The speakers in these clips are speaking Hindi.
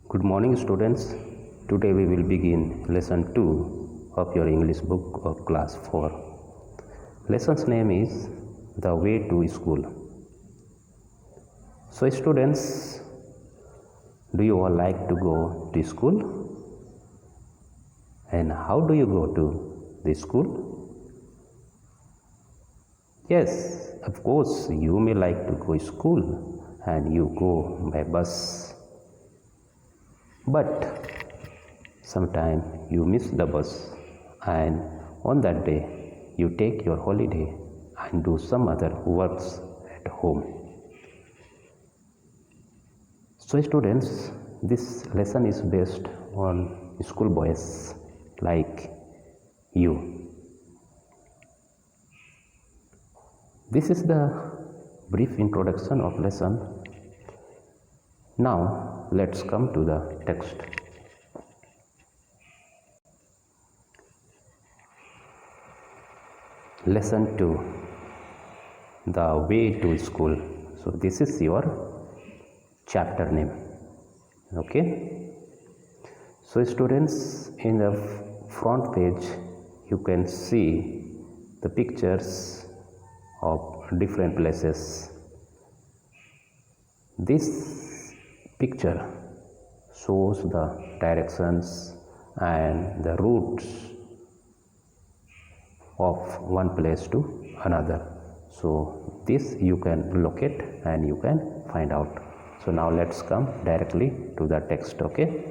Good morning, students. Today we will begin lesson 2 of your English book of class 4. Lesson's name is The Way to School. So, students, do you all like to go to school? And how do you go to the school? Yes, of course, you may like to go to school and you go by bus. But sometimes you miss the bus, and on that day you take your holiday and do some other works at home. So students, this lesson is based on school boys like you. This is the brief introduction of lesson. Now let's come to the text. Lesson 2, The Way to School. So this is your chapter name. Okay. So students, in the front page you can see the pictures of different places. This picture shows the directions and the routes of one place to another. So this you can locate and you can find out. So now let's come directly to the text. Okay.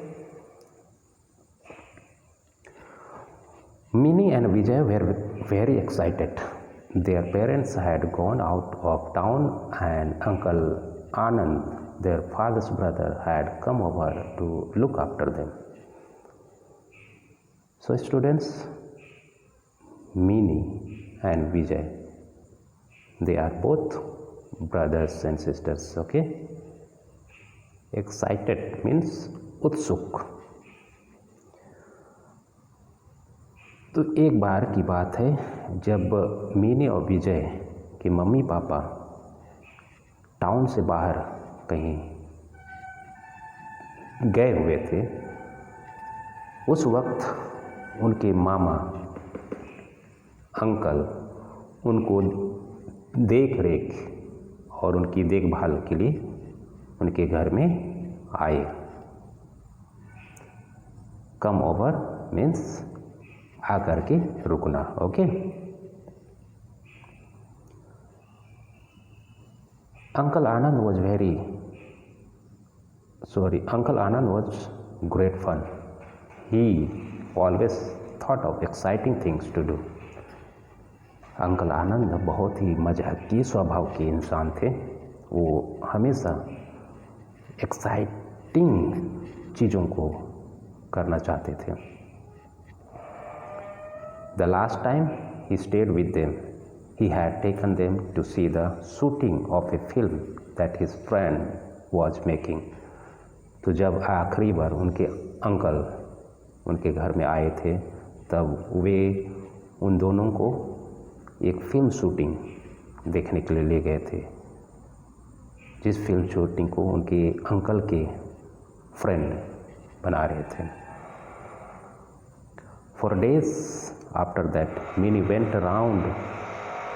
Minnie and Vijay were very excited. Their parents had gone out of town and Uncle Anand, their father's brother, had come over to look after them. So students, Minnie and Vijay, they are both brothers and sisters. Okay. Excited means उत्सुक. तो एक बार की बात है जब मिनी और विजय के मम्मी पापा टाउन से बाहर कहीं गए हुए थे. उस वक्त उनके मामा अंकल उनको देख रेख और उनकी देखभाल के लिए उनके घर में आए. कम ओवर मीन्स आकर के रुकना. Okay. Uncle Anand was great fun. He always thought of exciting things to do. Uncle Anand बहुत ही मजाकी स्वभाव के इंसान थे. वो हमेशा एक्साइटिंग चीज़ों को करना चाहते थे. The last time he stayed with them, he had taken them to see the shooting of a film that his friend was making. तो जब आखिरी बार उनके अंकल उनके घर में आए थे तब वे उन दोनों को एक फिल्म शूटिंग देखने के लिए ले गए थे, जिस फिल्म शूटिंग को उनके अंकल के फ्रेंड बना रहे थे. For days after that, Minnie went around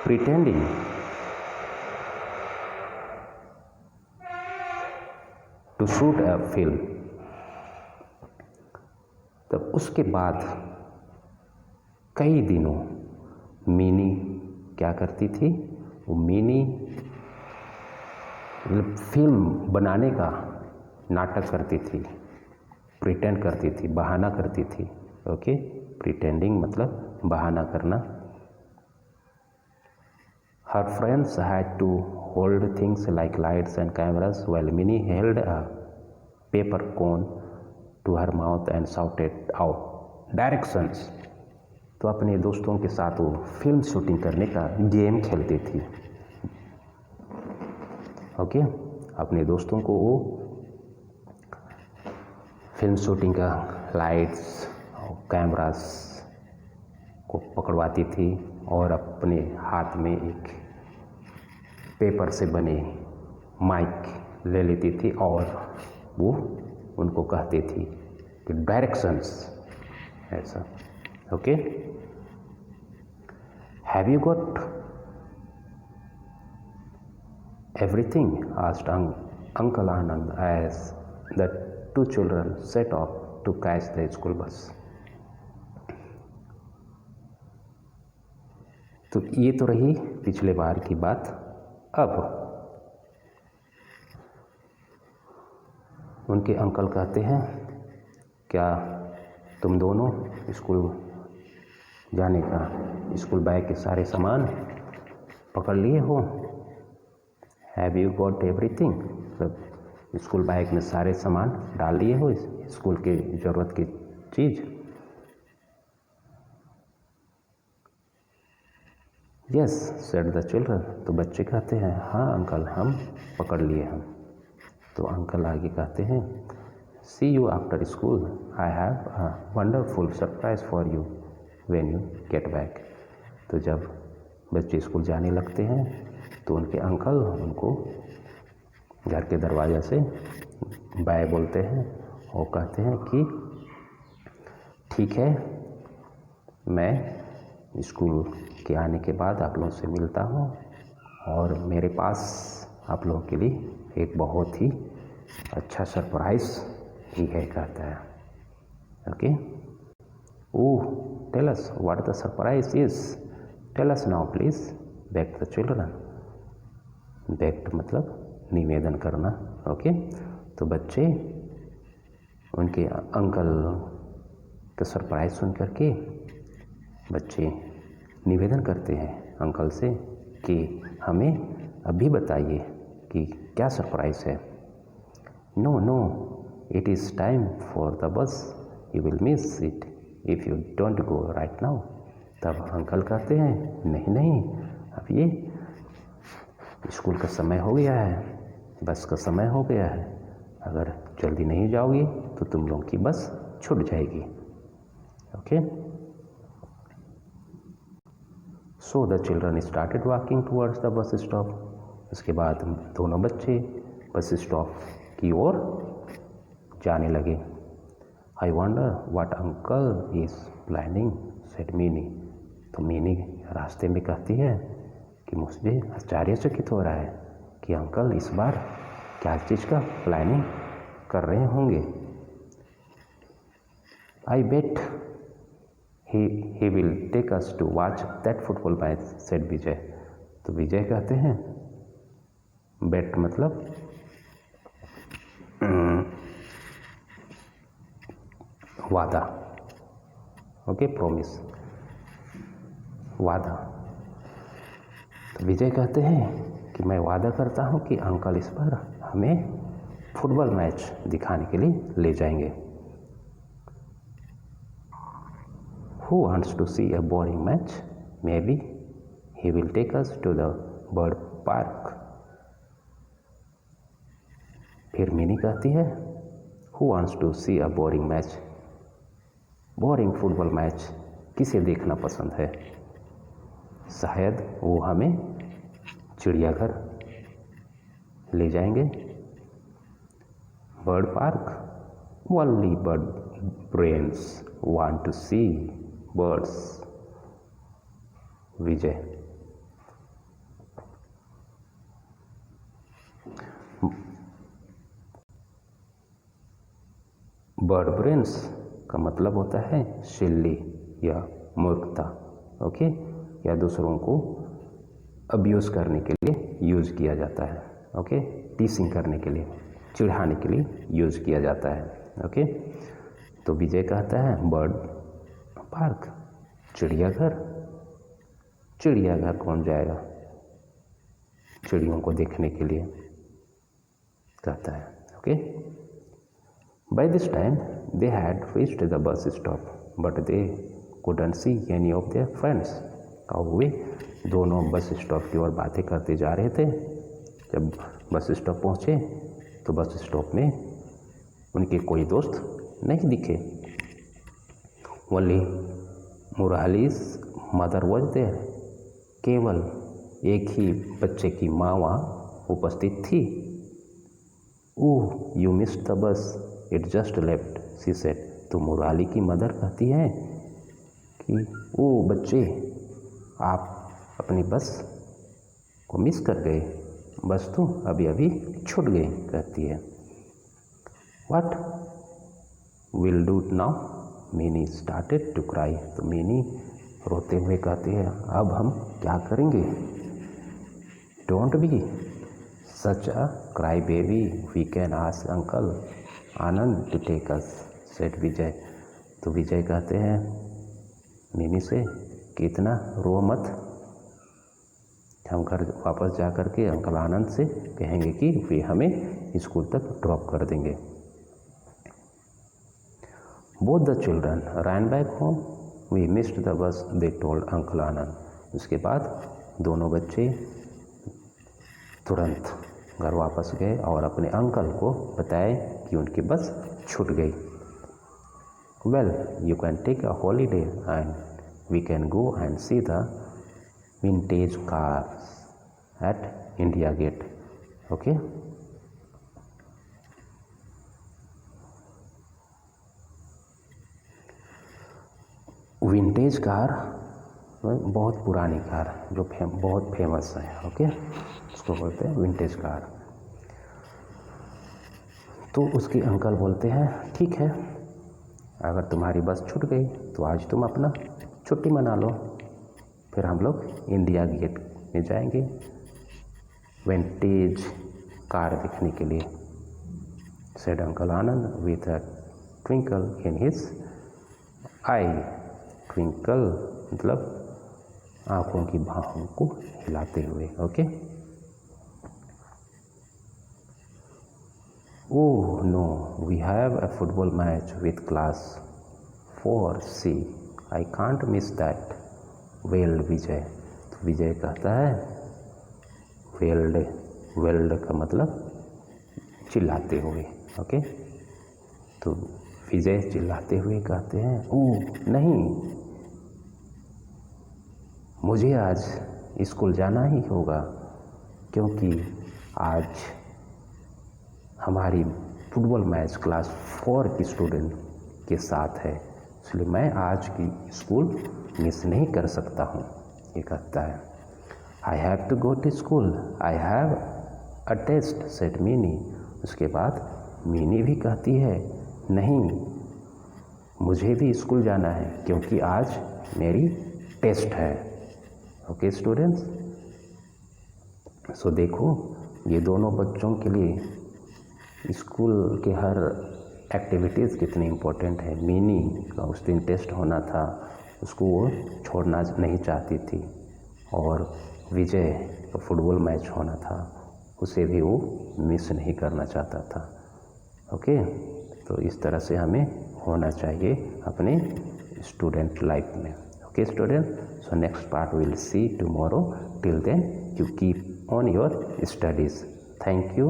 pretending to shoot a film. तब उसके बाद कई दिनों मिनी क्या करती थी, वो मिनी फिल्म बनाने का नाटक करती थी, प्रिटेंड करती थी, बहाना करती थी. ओके. प्रिटेंडिंग मतलब बहाना करना. Her friends had to hold things like lights and cameras while Minnie held a paper cone to her mouth and shouted out directions. तो अपने दोस्तों के साथ वो फिल्म शूटिंग करने का गेम खेलती थी. ओके. अपने दोस्तों को वो फिल्म शूटिंग का लाइट्स और कैमरास को पकड़वाती थी और अपने हाथ में एक पेपर से बने माइक ले लेती थी और वो उनको कहती थी कि डायरेक्शंस, ऐसा। Okay, have you got everything? asked Uncle Anand as the two children set off to catch the school bus. तो ये तो रही पिछले बार की बात। अब उनके अंकल कहते हैं, क्या तुम दोनों स्कूल जाने का स्कूल बैग के सारे सामान पकड़ लिए हो? Have you got everything? मतलब स्कूल बैग में सारे सामान डाल लिए हो, स्कूल की ज़रूरत की चीज़? Yes said the children. तो बच्चे कहते हैं, हाँ अंकल, हम पकड़ लिए हम। तो अंकल आगे कहते हैं, see you after school, I have a wonderful surprise for you when you get back. तो जब बच्चे स्कूल जाने लगते हैं तो उनके अंकल उनको घर के दरवाजे से बाय बोलते हैं और कहते हैं कि ठीक है, मैं स्कूल के आने के बाद आप लोगों से मिलता हूँ और मेरे पास आप लोगों के लिए एक बहुत ही अच्छा सरप्राइज ही है, कहता है। Okay, oh tell us what the surprise is, tell us now please, begged the children. Begged मतलब निवेदन करना। ओके, तो बच्चे उनके अंकल का सरप्राइज सुन करके बच्चे निवेदन करते हैं अंकल से कि हमें अभी बताइए कि क्या सरप्राइज है। No no, it is time for the bus, you will miss it if you don't go right now. तब अंकल कहते हैं, नहीं नहीं, अब ये स्कूल का समय हो गया है, बस का समय हो गया है, अगर जल्दी नहीं जाओगी तो तुम लोगों की बस छूट जाएगी। Okay, so the children started walking towards the bus stop. उसके बाद दोनों बच्चे बस स्टॉप की ओर जाने लगे। I wonder what uncle is planning, said मीनी। तो मीनी रास्ते में कहती है कि मुझे आश्चर्यचकित हो रहा है कि अंकल इस बार क्या चीज़ का प्लानिंग कर रहे होंगे। आई बेट he will take us to watch that football match, said विजय। तो विजय कहते हैं, बेट मतलब वादा। ओके, प्रॉमिस, वादा। तो विजय कहते हैं कि मैं वादा करता हूँ कि अंकल इस बार हमें फुटबॉल मैच दिखाने के लिए ले जाएंगे। Who wants to see a boring match? Maybe he will take us to the bird park. फिर मिनी कहती है, Who wants to see a boring match? Boring football match किसे देखना पसंद है? शायद वो हमें चिड़ियाघर ले जाएंगे, bird park. Only bird brains want to see birds. Vijay. Bird brains का मतलब होता है सिल्ली या मूर्खता। ओके, या दूसरों को अब्यूज़ करने के लिए यूज़ किया जाता है। ओके, टीसिंग करने के लिए, चिढ़ाने के लिए यूज़ किया जाता है। ओके, तो विजय कहता है बर्ड पार्क, चिड़ियाघर। चिड़ियाघर कौन जाएगा चिड़ियों को देखने के लिए, कहता है। Okay, by this time they had reached the bus stop but they couldn't see any of their friends. और वे दोनों बस स्टॉप की ओर बातें करते जा रहे थे। जब बस स्टॉप पहुँचे तो बस स्टॉप में उनके कोई दोस्त नहीं दिखे। Only Murali's mother was there. केवल एक ही बच्चे की माँ वहाँ उपस्थित थी। Oh you missed the bus, it just left she said. तो मुराली की मदर कहती है कि ओ बच्चे, आप अपनी बस को मिस कर गए, बस तो अभी अभी छूट गई। कहती है what will do now. Mini started to cry. तो मिनी रोते हुए कहती है अब हम क्या करेंगे। Don't be such a cry baby, we can ask uncle Anand to take us, said Vijay. तो विजय कहते हैं मिनी से कि इतना रो मत, हम घर वापस जा कर के अंकल आनंद से कहेंगे कि वे हमें स्कूल तक ड्रॉप कर देंगे। Both the children ran back home, we missed the bus, they told uncle आनंद। उसके बाद दोनों बच्चे तुरंत घर वापस गए और अपने अंकल को बताए कि उनकी बस छूट गई। Well you can take a holiday and we can go and see the vintage cars at India Gate. Okay, vintage car बहुत पुरानी कार जो बहुत फेमस है। ओके, उसको बोलते हैं विंटेज कार। तो उसके अंकल बोलते हैं ठीक है, अगर तुम्हारी बस छूट गई तो आज तुम अपना छुट्टी मना लो, फिर हम लोग इंडिया गेट में जाएंगे विंटेज कार देखने के लिए, said uncle Anand with a twinkle in his eye. Twinkle मतलब आँखों की बाहों को हिलाते हुए। Okay, oh no we have a football match with class 4C, I can't miss that, wailed Vijay. तो विजय कहता है वेल्ड, वेल्ड का मतलब चिल्लाते हुए। ओके, तो विजय चिल्लाते हुए कहते हैं ओह नहीं, मुझे आज स्कूल जाना ही होगा क्योंकि आज हमारी फुटबॉल मैच क्लास 4 की स्टूडेंट के साथ है, इसलिए मैं आज की स्कूल मिस नहीं कर सकता हूँ। ये कहता है I have to go to school, I have a test, said Mini. उसके बाद मिनी भी कहती है नहीं, मुझे भी स्कूल जाना है क्योंकि आज मेरी टेस्ट है। ओके स्टूडेंट्स, सो देखो ये दोनों बच्चों के लिए स्कूल के हर एक्टिविटीज़ कितनी इम्पोर्टेंट है। मिनी का उस दिन टेस्ट होना था, उसको वो छोड़ना नहीं चाहती थी, और विजय का फुटबॉल मैच होना था, उसे भी वो मिस नहीं करना चाहता था। ओके, तो इस तरह से हमें होना चाहिए अपने स्टूडेंट लाइफ में। Okay student, so next part will see tomorrow, till then you keep on your studies. Thank you.